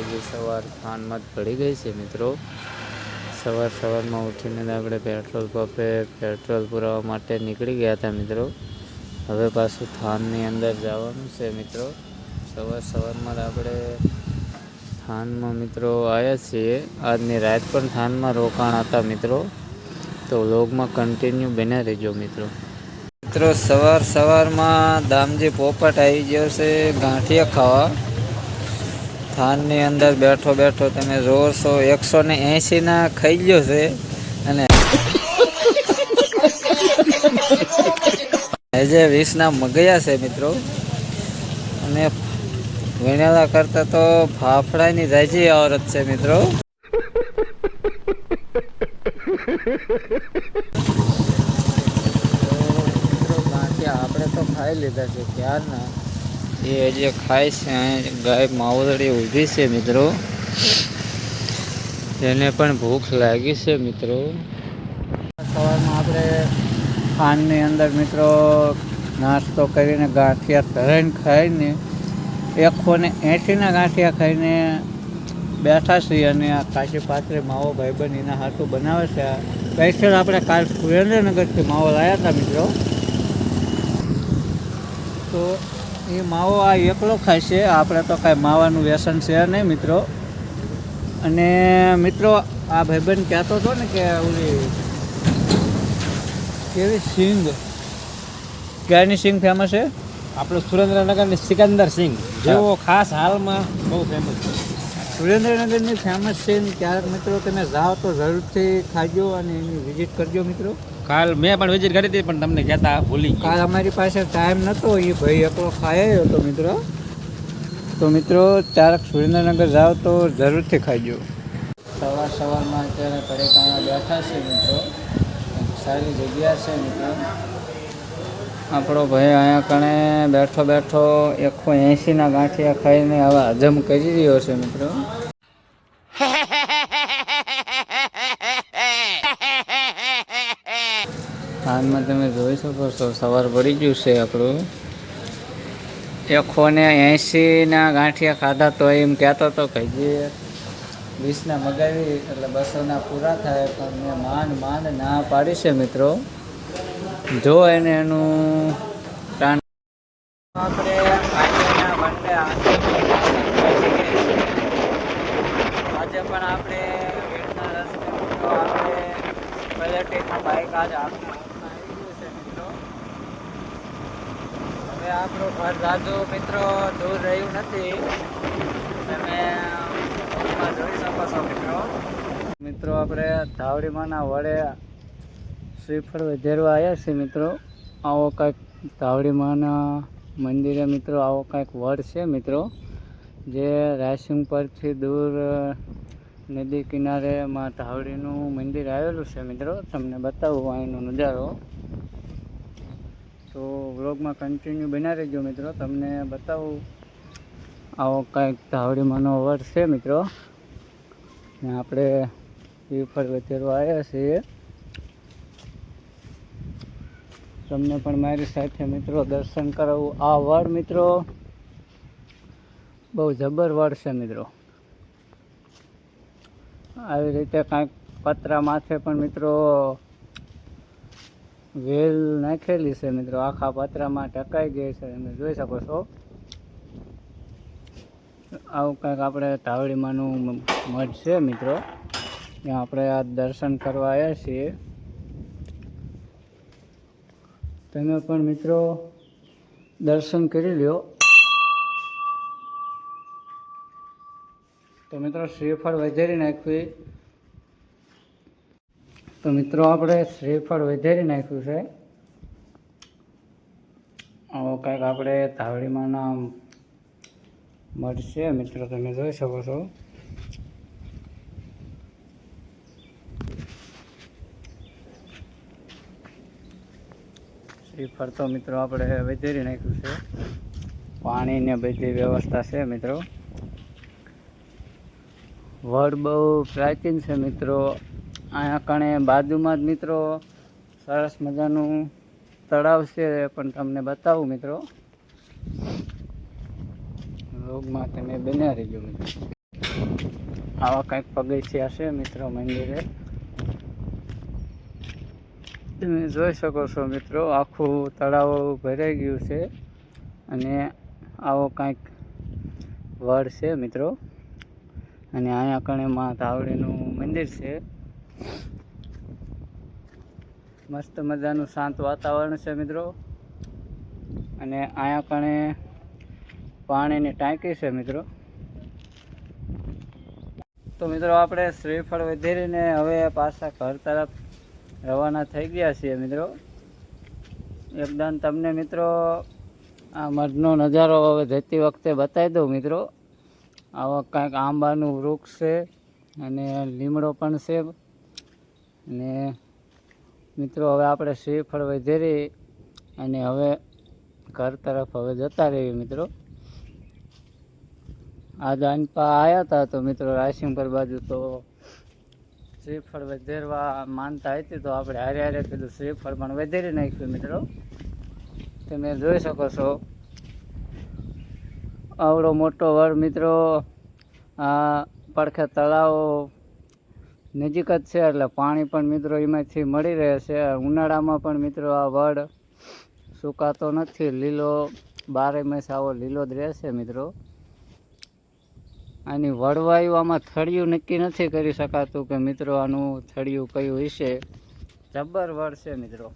થઈ ગઈ સવાર, થાનમાં જ પડી ગઈ છે મિત્રો। સવારમાં ઉઠીને આપણે પેટ્રોલ પંપે પેટ્રોલ પુરાવવા માટે નીકળી ગયા હતા મિત્રો। હવે પાછું થાનની અંદર જવાનું છે મિત્રો। સવારમાં આપણે થાનમાં મિત્રો આવ્યા છીએ। આજની રાત પણ થાનમાં રોકાણ હતા મિત્રો। તો વ્લોગમાં કન્ટિન્યુ બન્યા રહેજો મિત્રો। સવારમાં દામજી પોપટ આવી ગયો છે ગાંઠિયા ખાવા। થાનની અંદર બેઠો તમે જોશો 180 ના ખાઈ ગયો છે અને હજે 20 ના મગયા છે મિત્રો। અને વેણેલા કરતા તો ફાફડાની જાજી આવરત છે મિત્રો। ગાંઠિયા આપણે તો ખાઈ લીધા છે ક્યારના। એ હજી ખાય છે। ગાય માવદડી ઊભી છે મિત્રો। એને પણ ભૂખ લાગી છે મિત્રો। સવારમાં આપણે ખાનની અંદર મિત્રો નાસ્તો કરીને ગાંઠિયા ધરાઈને ખાઈને 180 ના ગાંઠિયા ખાઈને બેઠા છીએ। અને આ કાશી પાત્રે માવો ભાઈબંધ એના હાથું બનાવે છે। સ્પેશિયલ આપણે કાલ સુરેન્દ્રનગરથી માવો લાવ્યા હતા મિત્રો। તો એ માવો આ એકલો ખાય છે। આપણે તો કાંઈ માવાનું વ્યસન છે નહીં મિત્રો। અને મિત્રો આ ભાઈબંધ કહેતો હતો ને કે ઓલી કેવી સિંગ, ક્યાંની સિંગ ફેમસ છે? આપણે સુરેન્દ્રનગરની સિકંદર સિંગ જેવો ખાસ હાલમાં બહુ ફેમસ છે। સુરેન્દ્રનગરની ફેમસ સિંગ ક્યારેક મિત્રો તમે જાઓ તો જરૂરથી ખાજો અને એની વિઝિટ કરજો મિત્રો। કાલ મેં પણ વિઝિટ કરી હતી પણ તમને કહેતા ભૂલી ગયા। કાલ અમારી પાસે ટાઈમ નહોતો, એ ભાઈ એકલો ખાઈ હતો મિત્રો। તો મિત્રો ક્યારેક સુરેન્દ્રનગર જાઓ તો જરૂરથી ખાજો। સવારમાં અત્યારે કડેકામાં બેઠા છે મિત્રો। સારી જગ્યા છે મિત્રો। આપણો ભાઈ અહીંયા કણે બેઠો 180 ના ગાંઠિયા ખાઈને હવે હજમ કરી રહ્યો છે મિત્રો। હાલમાં તમે જોઈ શકો છો સવાર પડી ગયું છે આપણું। 180 ના ગાંઠિયા ખાધા તો એમ કહેતો હતો કે હજી 20 ના મગાવી એટલે 200 ના પૂરા થાય, પણ મેં માંડ ના પાડી છે મિત્રો। જો એને એનું આપણે આજે પણ આપણે વીરના રસ્તે આપણે પલટીના બાઇક આજે આવી ગયું છે મિત્રો। હવે આપણું ઘર રાજુ મિત્રો દૂર રહ્યું નથી, તમે જોઈ શકો છો મિત્રો। આપણે ધાવડીમાંના વડે શ્રીફળ વધેરવા આવ્યા છીએ મિત્રો। આવો કાંઈક ધાવડીમાંના મંદિરે મિત્રો આવો કાંઈક વડ છે મિત્રો, જે રાયસિંગ પરથી દૂર નદી કિનારે માં ધાવડીનું મંદિર આવેલું છે મિત્રો। તમને બતાવું અહીંનો નજારો। તો વ્લોગમાં કન્ટિન્યુ બન્યા રહેજો મિત્રો। તમને બતાવું આવો કાંઈક ધાવડીમાંનો વડ છે મિત્રો। ને આપણે શ્રીફળ વધેરવા આવ્યા છીએ। તમને પણ મારી સાથે મિત્રો દર્શન કરાવું। આ વડ મિત્રો બહુ જબર વડ છે મિત્રો। આવી રીતે કાંઈક પતરા માથે પણ મિત્રો વેલ નાખેલી છે મિત્રો। આખા પતરામાં ટકાઈ ગઈ છે, તમે જોઈ શકો છો। આવું કાંઈક આપણે ધાવડીમાંનું મઠ છે મિત્રો, ત્યાં આપણે આ દર્શન કરવા આવ્યા છીએ। તમે પણ મિત્રો દર્શન કરી લ્યો। તો મિત્રો શ્રીફળ વધેરી નાખ્યું। તો મિત્રો આપણે શ્રીફળ વધેરી નાખ્યું છે। આવો કાંઈક આપણે ધાવડીમાંના મઠ છે મિત્રો, તમે જોઈ શકો છો। શ્રીફળ તો મિત્રો આપણે વધેરી નાખ્યું છે। પાણીને બધી વ્યવસ્થા છે મિત્રો। વડ બહુ પ્રાચીન છે મિત્રો। અહીંયા કણે બાજુમાં જ મિત્રો સરસ મજાનું તળાવ છે, પણ તમને બતાવું મિત્રો। વ્લોગમાં તમે બન્યા રહેજો મિત્રો। આવા કંઈક પગથિયા છે મિત્રો મંદિરે. તમે જોઈ શકો છો મિત્રો, આખું તળાવ ભરાઈ ગયું છે અને આવો કંઈક વડ છે મિત્રો. અને અહીંયા કણે માં ધાવડીનું મંદિર છે. મસ્ત મજાનું શાંત વાતાવરણ છે મિત્રો. અને અહીંયા કણે પાણીની ટાંકી છે મિત્રો. તો મિત્રો આપણે શ્રીફળ વધેરીને હવે પાછા ઘર તરફ રવાના થઈ ગયા છીએ મિત્રો. એકદમ તમને મિત્રો આ મઢનો નજારો હવે જતી વખતે બતાવી દઉં મિત્રો. આવા કાંઈક આંબાનું વૃક્ષ છે અને લીમડો પણ છે. અને મિત્રો હવે આપણે શ્રીફળ વધેરી અને હવે ઘર તરફ હવે જતા રહીએ મિત્રો. આજ આનપા આવ્યા હતા તો મિત્રો રાયસિંગપર બાજુ, તો શ્રીફળ વધેરવા માનતા હતી તો આપણે હારે હારે કીધું શ્રીફળ પણ વધેરી નાખ્યું મિત્રો. તમે જોઈ શકો છો આવડો મોટો વડ મિત્રો. આ પડખે તળાવ નજીક જ છે એટલે પાણી પણ મિત્રો એમાંથી મળી રહે છે. ઉનાળામાં પણ મિત્રો આ વડ સુકાતો નથી, લીલો 12 માસ આવો લીલો જ રહેશે મિત્રો. આની વડવાયું આમાં થળિયું નક્કી નથી કરી શકાતું કે મિત્રો આનું થળિયું કયું હશે. જબ્બર વડ છે મિત્રો.